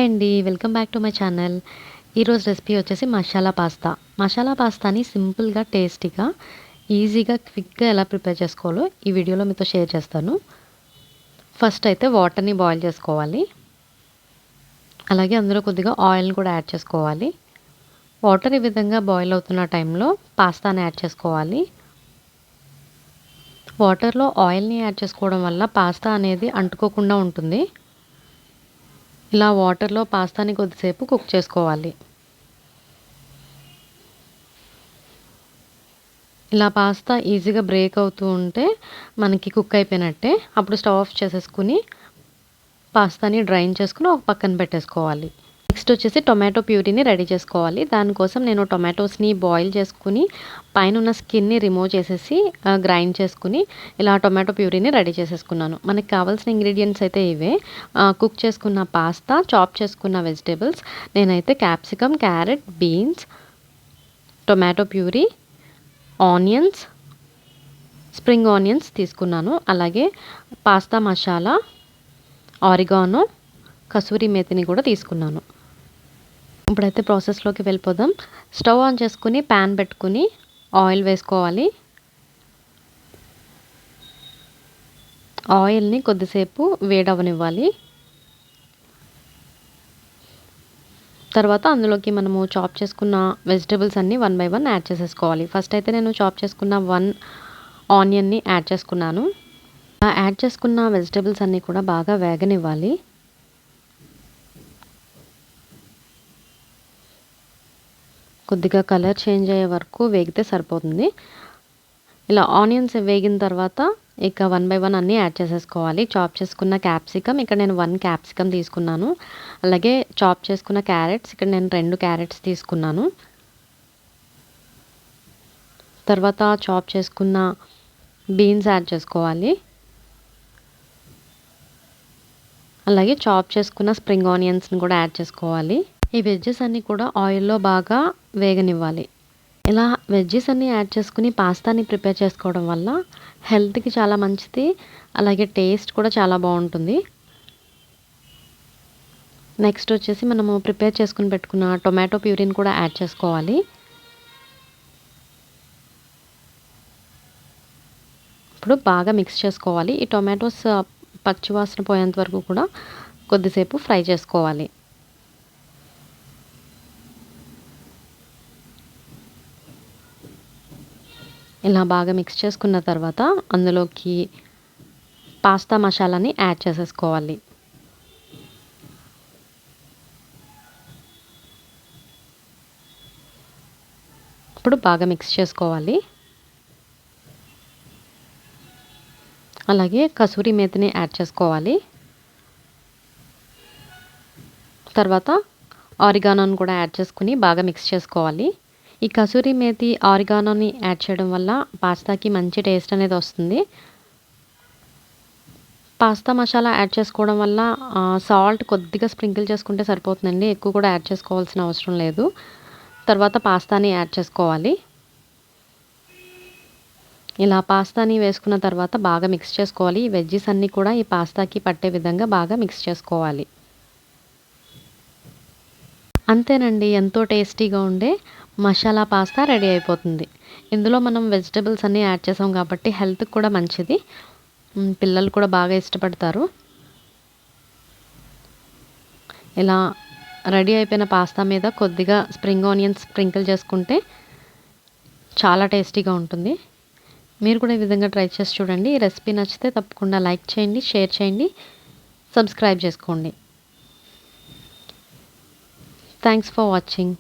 Hi అండి. Welcome back to my channel. ఈరోజు recipe వచ్చేసి మసాలా పాస్తా. మసాలా పాస్తాని సింపుల్‌గా, టేస్టీగా, ఈజీగా, క్విక్‌గా ఎలా ప్రిపేర్ చేసుకోవాలో ఈ వీడియోలో మీతో షేర్ చేస్తాను. ఫస్ట్ అయితే వాటర్‌ని బాయిల్ చేసుకోవాలి. అలాగే అందులో కొద్దిగా ఆయిల్‌ని కూడా యాడ్ చేసుకోవాలి. వాటర్ ఈ విధంగా బాయిల్ అవుతున్న టైంలో పాస్తాని యాడ్ చేసుకోవాలి. వాటర్‌లో ఆయిల్‌ని యాడ్ చేసుకోవడం వల్ల పాస్తా అనేది అంటుకోకుండా ఉంటుంది. ఇలా వాటర్‌లో పాస్తాని కొద్దిసేపు కుక్ చేసుకోవాలి. ఇలా పాస్తా ఈజీగా బ్రేక్ అవుతూ ఉంటే మనకి కుక్ అయిపోయినట్టే. అప్పుడు స్టవ్ ఆఫ్ చేసేసుకుని పాస్తాని డ్రైన్ చేసుకుని ఒక పక్కన పెట్టేసుకోవాలి. నెక్స్ట్ వచ్చేసి టొమాటో ప్యూరీని రెడీ చేసుకోవాలి. దానికోసం నేను టొమాటోస్ని బాయిల్ చేసుకుని పైన ఉన్న స్కిన్ని రిమూవ్ చేసేసి గ్రైండ్ చేసుకుని ఇలా టొమాటో ప్యూరీని రెడీ చేసేసుకున్నాను. మనకి కావాల్సిన ఇంగ్రీడియంట్స్ అయితే ఇవే. కుక్ చేసుకున్న పాస్తా, చాప్ చేసుకున్న వెజిటేబుల్స్, నేనైతే capsicum, carrot, beans, tomato puree, onions, spring onions తీసుకున్నాను. అలాగే పాస్తా మసాలా, ఆరిగానో, కసూరి మేతిని కూడా తీసుకున్నాను. ఇప్పుడైతే ప్రాసెస్లోకి వెళ్ళిపోదాం. స్టవ్ ఆన్ చేసుకుని ప్యాన్ పెట్టుకుని ఆయిల్ వేసుకోవాలి. ఆయిల్ని కొద్దిసేపు వేడవనివ్వాలి. తర్వాత అందులోకి మనము చాప్ చేసుకున్న వెజిటేబుల్స్ అన్నీ 1 బై 1 యాడ్ చేసేసుకోవాలి. ఫస్ట్ అయితే నేను చాప్ చేసుకున్న 1 ఆనియన్ని యాడ్ చేసుకున్నాను. యాడ్ చేసుకున్న వెజిటేబుల్స్ అన్నీ కూడా బాగా వేగనివ్వాలి. కొద్దిగా కలర్ చేంజ్ అయ్యే వరకు వేగితే సరిపోతుంది. ఇలా ఆనియన్స్ వేగిన తర్వాత ఇక 1 బై 1 అన్నీ యాడ్ చేసేసుకోవాలి. చాప్ చేసుకున్న క్యాప్సికమ్, ఇక్కడ నేను 1 క్యాప్సికమ్ తీసుకున్నాను. అలాగే చాప్ చేసుకున్న క్యారెట్స్, ఇక్కడ నేను 2 క్యారెట్స్ తీసుకున్నాను. తర్వాత చాప్ చేసుకున్న బీన్స్ యాడ్ చేసుకోవాలి. అలాగే చాప్ చేసుకున్న స్ప్రింగ్ ఆనియన్స్ని కూడా యాడ్ చేసుకోవాలి. ఈ వెజ్జెస్ అన్నీ కూడా ఆయిల్లో బాగా వేగనివ్వాలి. ఇలా వెజ్జెస్ అన్నీ యాడ్ చేసుకుని పాస్తాని ప్రిపేర్ చేసుకోవడం వల్ల హెల్త్‌కి చాలా మంచిది. అలాగే టేస్ట్ కూడా చాలా బాగుంటుంది. నెక్స్ట్ వచ్చేసి మనము ప్రిపేర్ చేసుకుని పెట్టుకున్న టొమాటో ప్యూరీని కూడా యాడ్ చేసుకోవాలి. ఇప్పుడు బాగా మిక్స్ చేసుకోవాలి. ఈ టొమాటోస్ పచ్చివాసన పోయేంత వరకు కూడా కొద్దిసేపు ఫ్రై చేసుకోవాలి. ఇలా బాగా మిక్స్ చేసుకున్న తర్వాత అందులోకి పాస్తా మసాలాని యాడ్ చేసేసుకోవాలి. ఇప్పుడు బాగా మిక్స్ చేసుకోవాలి. అలాగే కసూరి మేతిని యాడ్ చేసుకోవాలి. తర్వాత ఆరిగానోని కూడా యాడ్ చేసుకుని బాగా మిక్స్ చేసుకోవాలి. ఈ కసూరి మేతి, ఆరిగానోని యాడ్ చేయడం వల్ల పాస్తాకి మంచి టేస్ట్ అనేది వస్తుంది. పాస్తా మసాలా యాడ్ చేసుకోవడం వల్ల సాల్ట్ కొద్దిగా స్ప్రింకిల్ చేసుకుంటే సరిపోతుందండి. ఎక్కువ కూడా యాడ్ చేసుకోవాల్సిన అవసరం లేదు. తర్వాత పాస్తాని యాడ్ చేసుకోవాలి. ఇలా పాస్తాని వేసుకున్న తర్వాత బాగా మిక్స్ చేసుకోవాలి. ఈ వెజ్జెస్ అన్నీ కూడా ఈ పాస్తాకి పట్టే విధంగా బాగా మిక్స్ చేసుకోవాలి. అంతేనండి, ఎంతో టేస్టీగా ఉండే మసాలా పాస్తా రెడీ అయిపోతుంది. ఇందులో మనం వెజిటేబుల్స్ అన్నీ యాడ్ చేసాం కాబట్టి హెల్త్‌కి కూడా మంచిది. పిల్లలు కూడా బాగా ఇష్టపడతారు. ఇలా రెడీ అయిపోయిన పాస్తా మీద కొద్దిగా స్ప్రింగ్ ఆనియన్స్ స్ప్రింకిల్ చేసుకుంటే చాలా టేస్టీగా ఉంటుంది. మీరు కూడా ఈ విధంగా ట్రై చేసి చూడండి. ఈ రెసిపీ నచ్చితే తప్పకుండా లైక్ చేయండి, షేర్ చేయండి, సబ్స్క్రైబ్ చేసుకోండి. Thanks for watching.